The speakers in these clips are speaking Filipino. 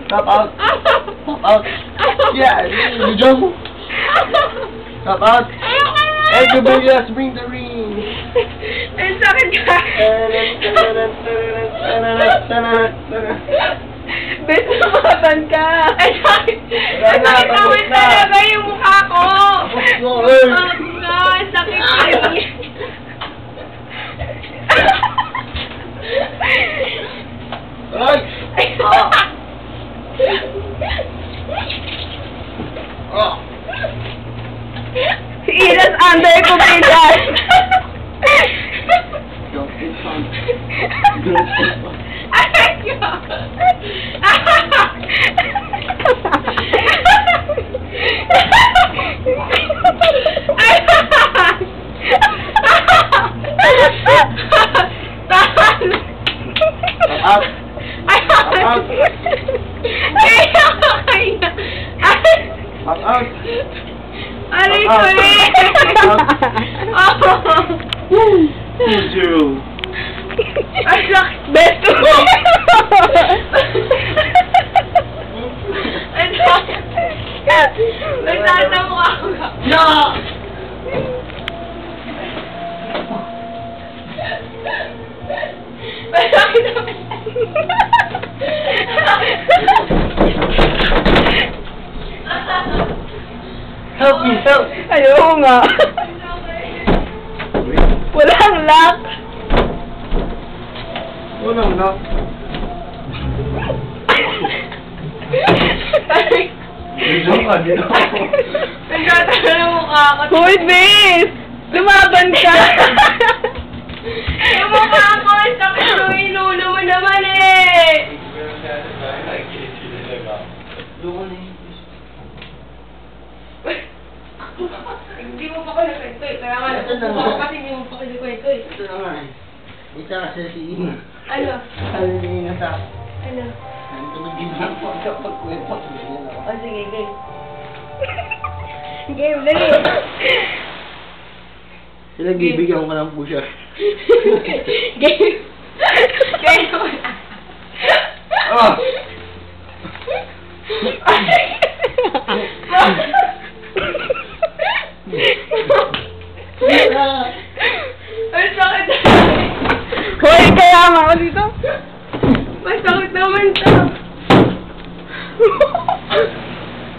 Tap out. Tap out. Yeah, you jump. Tap out. Hey, Jubilius, bring the ring. Ay, sakit ka. Bes, lumaban ka. Ay, sakit. Ay, sakit naman talaga yung mukha ko. Ay, sakit ka. Ilas under ko, Pilas. Ay, aray ko eh! Zero. Ay, sakit! Beto! Ay, sakit! Nagsasa mukha ko ka. No! Ay, sakit naman! Help me, help! Ayaw nga. Walang lock. Walang lock. Medyo ka din ako. Nagkatawa na mukha ko. Hoy, Bes! Lumaban ka! Yung mukha ko, sakit yung inulo mo naman eh! Hindi mo pa ko nakwento eh. Kaya nga, kasi hindi mo pa ko nakwento eh. Ito na nga eh. Isa kasi si Ina. Ano? Sabi ni Ina sa... Ano? Ito nag-ginhan po ang kapag-kwento. O sige, game. Game, dali. Sila bibigyan ko ng pusher. Game. Game mo na. Ah! Ay, sakit. Hoy, kaya nga ako dito. May sakit naman to.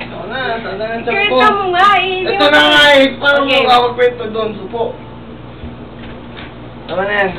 Ito na, tanda ng tiyan ko. Kwenta mo nga eh. Ito na nga eh, parang Okay. makakapwento doon, supo. Tama na yan.